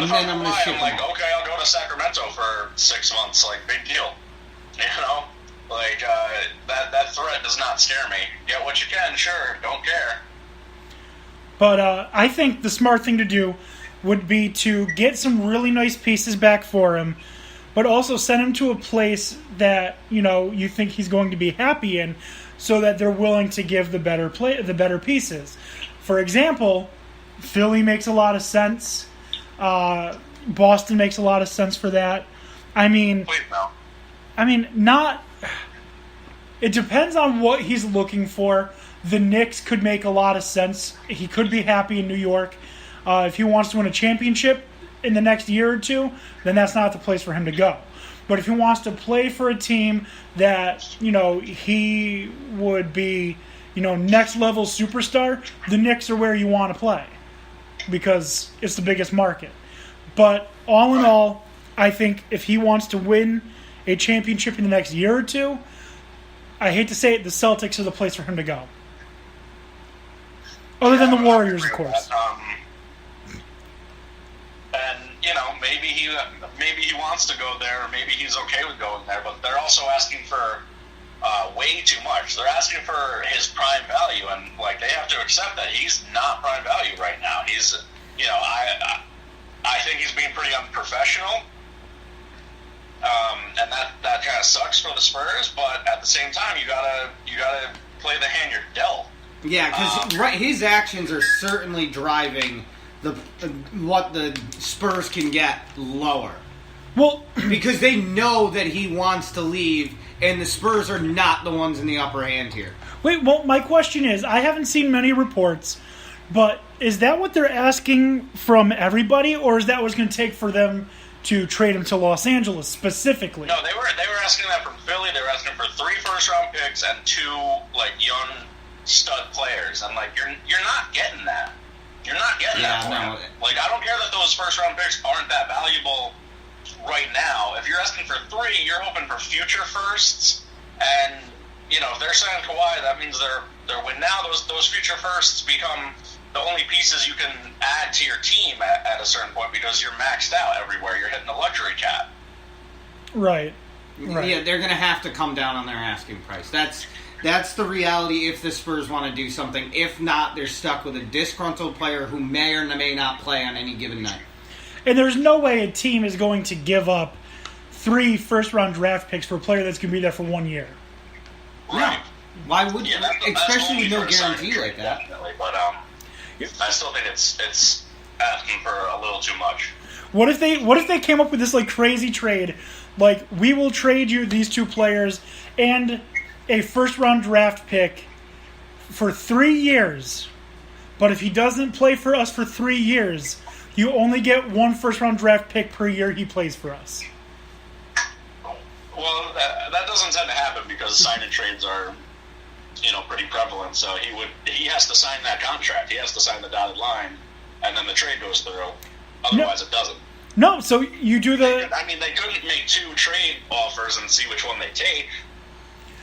and then I'm going to ship him like, off. okay, I'll go to Sacramento for 6 months. Like, big deal. You know? Like, that threat does not scare me. Get what you can, sure. Don't care. But I think the smart thing to do would be to get some really nice pieces back for him, but also send him to a place that, you know, you think he's going to be happy in, so that they're willing to give the better pieces. For example, Philly makes a lot of sense. Boston makes a lot of sense for that. I mean, Please, no. not. It depends on what he's looking for. The Knicks could make a lot of sense. He could be happy in New York. If he wants to win a championship in the next year or two, then that's not the place for him to go. But if he wants to play for a team that, you know, he would be, you know, next level superstar, the Knicks are where you want to play because it's the biggest market. But all in all, I think if he wants to win a championship in the next year or two, I hate to say it, the Celtics are the place for him to go. Other than the Warriors, of course. And, you know, maybe he wants to go there, or maybe he's okay with going there, but they're also asking for way too much. They're asking for his prime value, and, like, they have to accept that he's not prime value right now. He's, you know, I think he's being pretty unprofessional, and that kind of sucks for the Spurs, but at the same time, you gotta play the hand you're dealt. Yeah, because his actions are certainly driving what the Spurs can get lower. Well, because they know that he wants to leave, and the Spurs are not the ones in the upper hand here. wait, well, my question is, I haven't seen many reports, but is that what they're asking from everybody, or is that what it's going to take for them to trade him to Los Angeles specifically? No, they were asking that from Philly. They were asking for 3 first-round picks and 2 like young stud players. I'm like, you're not getting that. You're not getting that. No. Like, I don't care that those first-round picks aren't that valuable right now. If you're asking for 3, you're hoping for future firsts. And, you know, if they're signing Kawhi, that means they're win now. Those future firsts become the only pieces you can add to your team at a certain point because you're maxed out everywhere. You're hitting the luxury cap. Right. Yeah, they're going to have to come down on their asking price. That's the reality if the Spurs want to do something. If not, they're stuck with a disgruntled player who may or may not play on any given night. And there's no way a team is going to give up 3 first-round draft picks for a player that's going to be there for 1 year. Right. No. Why would you? Especially with no guarantee like that. Definitely, but I still think it's asking for a little too much. What if they came up with this like crazy trade, like we will trade you these 2 players and a first-round draft pick for 3 years, but if he doesn't play for us for 3 years, you only get 1 first-round draft pick per year he plays for us. Well, that doesn't tend to happen because sign and trades are, you know, pretty prevalent. So he has to sign that contract. He has to sign the dotted line, and then the trade goes through. Otherwise, it doesn't. No, so you do the. I mean, they couldn't make 2 trade offers and see which one they take.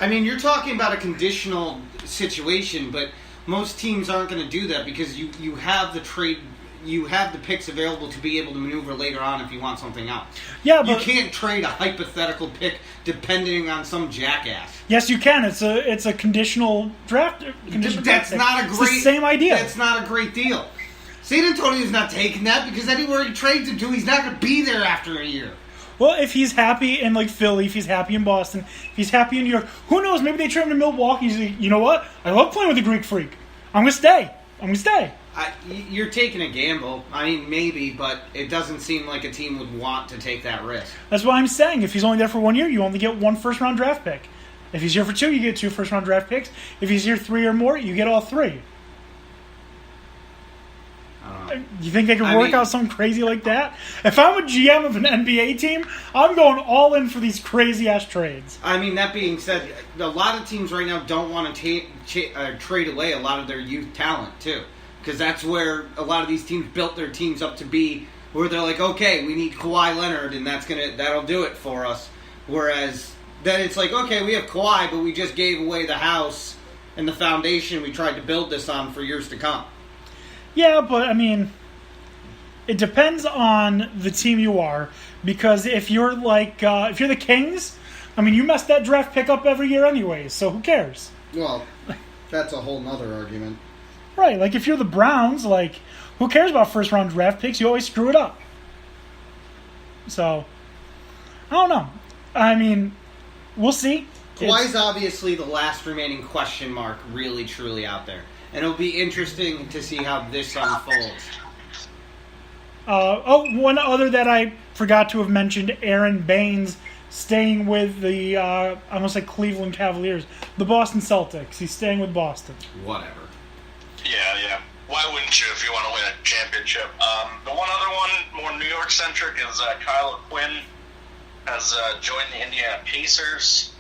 I mean, you're talking about a conditional situation, but most teams aren't going to do that because you have the trade, you have the picks available to be able to maneuver later on if you want something else. Yeah, but you can't trade a hypothetical pick depending on some jackass. Yes, you can. It's a conditional draft. That's not a great. It's the same idea. That's not a great deal. San Antonio's not taking that because anywhere he trades him to, he's not going to be there after a year. Well, if he's happy in like Philly, if he's happy in Boston, if he's happy in New York, who knows? Maybe they trade him to Milwaukee. He's like, you know what? I love playing with the Greek Freak. I'm gonna stay. You're taking a gamble. I mean, maybe, but it doesn't seem like a team would want to take that risk. That's why I'm saying if he's only there for 1 year, you only get 1 first-round draft pick. If he's here for 2, you get 2 first-round draft picks. If he's here 3 or more, you get all 3. You think they could work out something crazy like that? If I'm a GM of an NBA team, I'm going all in for these crazy-ass trades. I mean, that being said, a lot of teams right now don't want to trade away a lot of their youth talent, too. Because that's where a lot of these teams built their teams up to be, where they're like, okay, we need Kawhi Leonard, and that'll do it for us. Whereas then it's like, okay, we have Kawhi, but we just gave away the house and the foundation we tried to build this on for years to come. Yeah, but, I mean, It depends on the team you are, because if you're if you're the Kings, I mean, you mess that draft pick up every year anyway, so who cares? Well, that's a whole nother argument. Right, like if you're the Browns, who cares about first round draft picks? You always screw it up. So, I don't know. I mean, we'll see. Kawhi's obviously the last remaining question mark really, truly out there. And it'll be interesting to see how this unfolds. One other that I forgot to have mentioned, Aaron Baines staying with the, I almost like Cleveland Cavaliers, the Boston Celtics. He's staying with Boston. Whatever. Yeah. Why wouldn't you if you want to win a championship? The one other one, more New York-centric, is Kyle Quinn has joined the Indiana Pacers.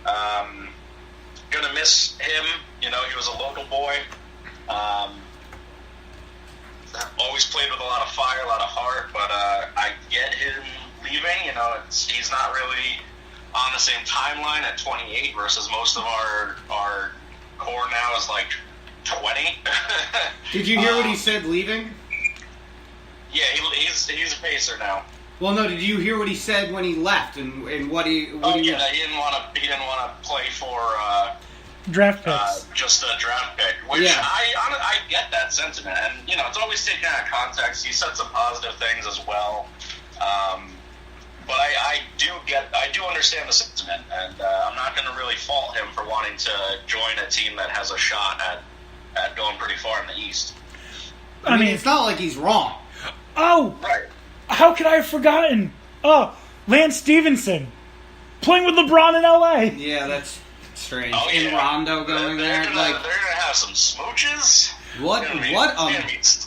Gonna miss him. You know, he was a local boy. Always played with a lot of fire, a lot of heart, but I get him leaving. You know, he's not really on the same timeline at 28 versus most of our core now is like 20. Did you hear what he said leaving? Yeah, he's a Pacer now. Well, no. Did you hear what he said when he left and what he? He didn't want to play for Draft picks. just a draft pick, which Yeah. I get that sentiment, and you know it's always taken out of context. He said some positive things as well, but I do understand the sentiment, and I'm not going to really fault him for wanting to join a team that has a shot at going pretty far in the East. I mean, it's not like he's wrong. Oh, Right. how could I have forgotten? Oh, Lance Stevenson playing with LeBron in LA. Yeah, that's strange. Oh, yeah. And Rondo going they're there, gonna have some smooches. what? It's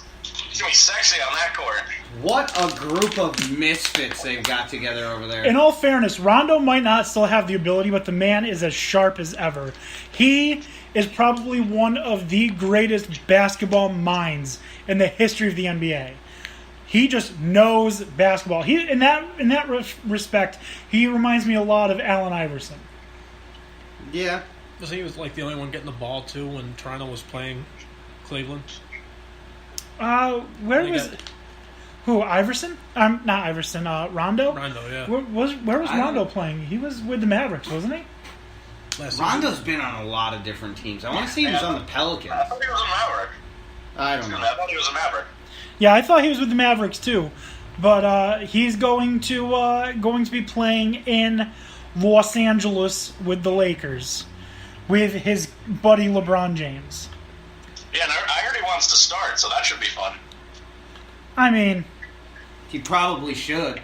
gonna be sexy on that court. What a group of misfits they've got together over there. In all fairness, Rondo might not still have the ability, but the man is as sharp as ever. He is probably one of the greatest basketball minds in the history of the NBA. He just knows basketball. In that respect, he reminds me a lot of Allen Iverson. Yeah. Was he like the only one getting the ball too when Toronto was playing Cleveland? Where They was got- who? Iverson? Not Iverson. Rondo. Rondo, yeah. Where was I Rondo don't- playing? He was with the Mavericks, wasn't he? Last season. Rondo's been on a lot of different teams. I want to say he was on the Pelicans. I thought he was a Maverick. I don't know. I thought he was a Maverick. Yeah, I thought he was with the Mavericks too, but he's going to be playing in Los Angeles with the Lakers, with his buddy LeBron James. Yeah, and I heard he wants to start, so that should be fun. I mean, He probably should.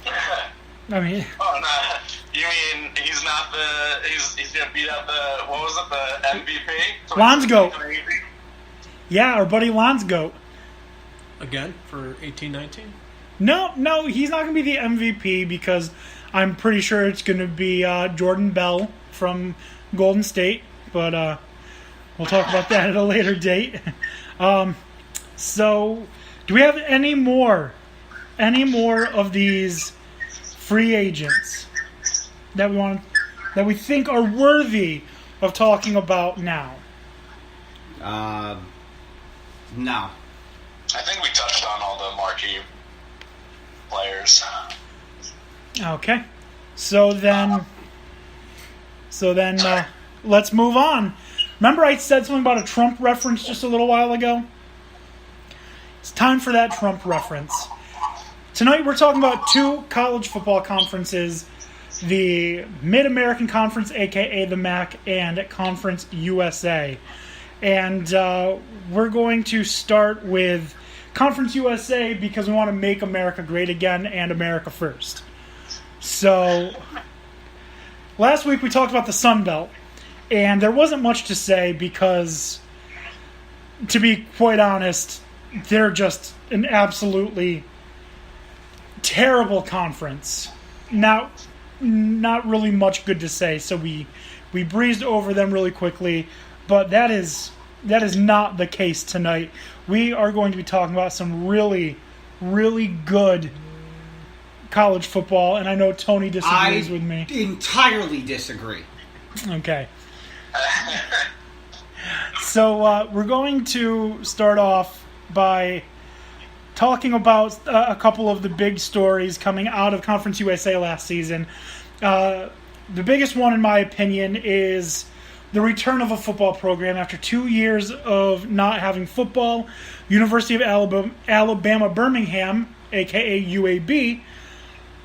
Oh, no. You mean he's not he's gonna beat out the MVP? Lonzo. Yeah, our buddy Lon's goat. Again for 18-19? No, he's not going to be the MVP because I'm pretty sure it's going to be Jordan Bell from Golden State, but we'll talk about that at a later date. So, do we have any more of these free agents that we think are worthy of talking about now? No. I think we touched on all the marquee players. Okay. So then, let's move on. Remember I said something about a Trump reference just a little while ago? It's time for that Trump reference. Tonight we're talking about two college football conferences, the Mid-American Conference, a.k.a. the MAC, and Conference USA. And we're going to start with Conference USA because we want to make America great again and America first. So, last week we talked about the Sun Belt, and there wasn't much to say because, to be quite honest, they're just an absolutely terrible conference. Not really much good to say, so we breezed over them really quickly, but that is not the case tonight. We are going to be talking about some really, really good college football, and I know Tony disagrees with me. I entirely disagree. Okay. So we're going to start off by talking about a couple of the big stories coming out of Conference USA last season. The biggest one, in my opinion, is the return of a football program after 2 years of not having football. University of Alabama Birmingham, aka UAB,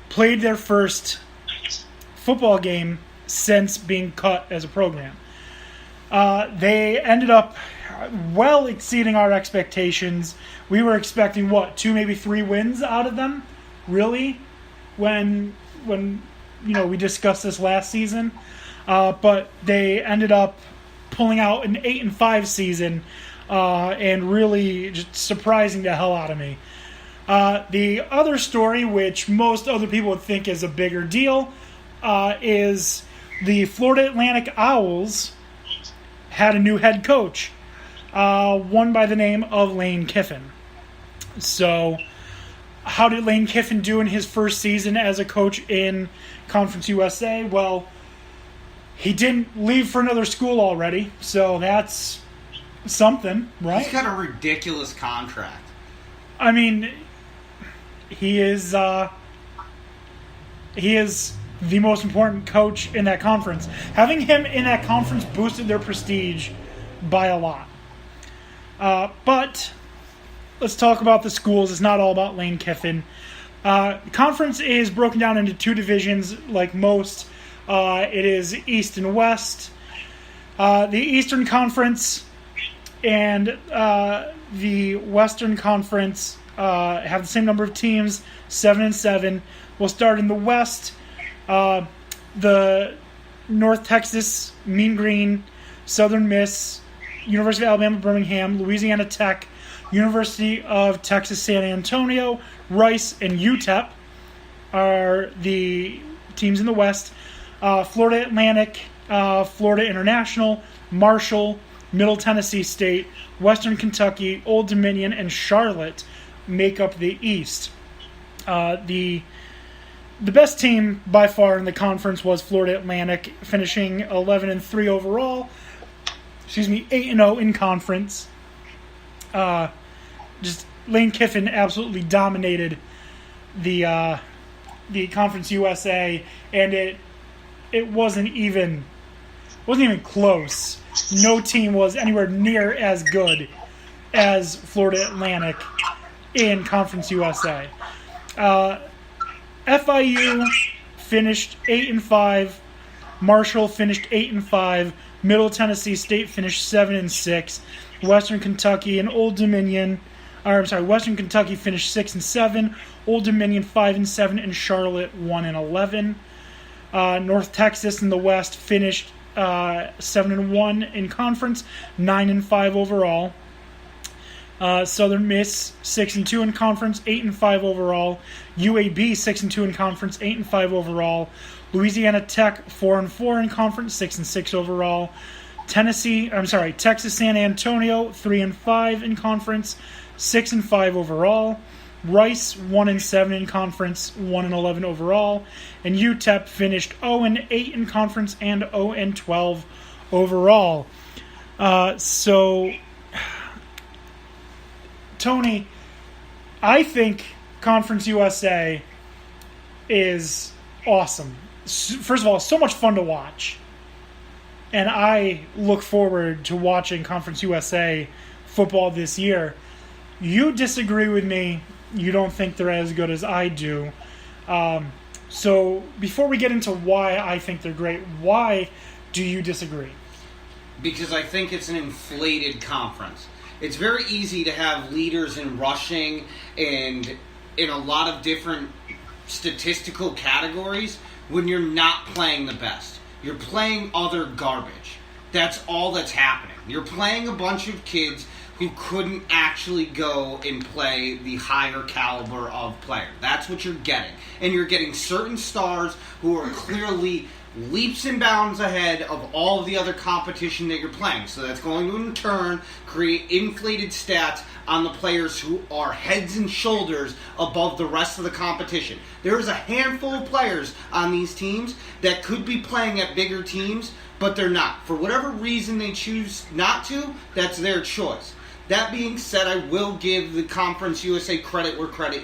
played their first football game since being cut as a program. They ended up well exceeding our expectations. We were expecting 2, maybe 3 wins out of them, really, when we discussed this last season. But they ended up pulling out an 8-5 season, and really just surprising the hell out of me. The other story, which most other people would think is a bigger deal, is the Florida Atlantic Owls had a new head coach, one by the name of Lane Kiffin. So, how did Lane Kiffin do in his first season as a coach in Conference USA? Well, he didn't leave for another school already, so that's something, right? He's got a ridiculous contract. I mean, he is the most important coach in that conference. Having him in that conference boosted their prestige by a lot. But let's talk about the schools. It's not all about Lane Kiffin. Conference is broken down into 2 divisions like most. It is East and West. The Eastern Conference and the Western Conference have the same number of teams, 7-7. We'll start in the West. The North Texas, Mean Green, Southern Miss, University of Alabama Birmingham, Louisiana Tech, University of Texas San Antonio, Rice, and UTEP are the teams in the West. Florida Atlantic, Florida International, Marshall, Middle Tennessee State, Western Kentucky, Old Dominion, and Charlotte make up the East. The best team by far in the conference was Florida Atlantic, finishing 11-3 overall. 8-0 in conference. Just Lane Kiffin absolutely dominated the Conference USA, and it wasn't even close. No team was anywhere near as good as Florida Atlantic in Conference USA. FIU finished 8-5. Marshall finished 8-5. Middle Tennessee State finished 7-6. Western Kentucky finished 6-7. Old Dominion 5-7, and Charlotte 1-11. North Texas in the West finished 7-1 in conference, 9-5 overall. Southern Miss 6-2 in conference, 8-5 overall. UAB 6-2 in conference, 8-5 overall. Louisiana Tech 4-4 in conference, 6-6 overall. Texas San Antonio 3-5 in conference, 6-5 overall. Rice 1-7 in conference, 1-11 overall, and UTEP finished 0-8 in conference and 0-12 overall. So, Tony, I think Conference USA is awesome. First of all, it's so much fun to watch, and I look forward to watching Conference USA football this year. You disagree with me. You don't think they're as good as I do. So before we get into why I think they're great, why do you disagree? Because I think it's an inflated conference. It's very easy to have leaders in rushing and in a lot of different statistical categories when you're not playing the best. You're playing other garbage. That's all that's happening. You're playing a bunch of kids who couldn't actually go and play the higher caliber of player. That's what you're getting. And you're getting certain stars who are clearly leaps and bounds ahead of all of the other competition that you're playing. So that's going to, in turn, create inflated stats on the players who are heads and shoulders above the rest of the competition. There is a handful of players on these teams that could be playing at bigger teams, but they're not. For whatever reason they choose not to, that's their choice. That being said, I will give the Conference USA credit where credit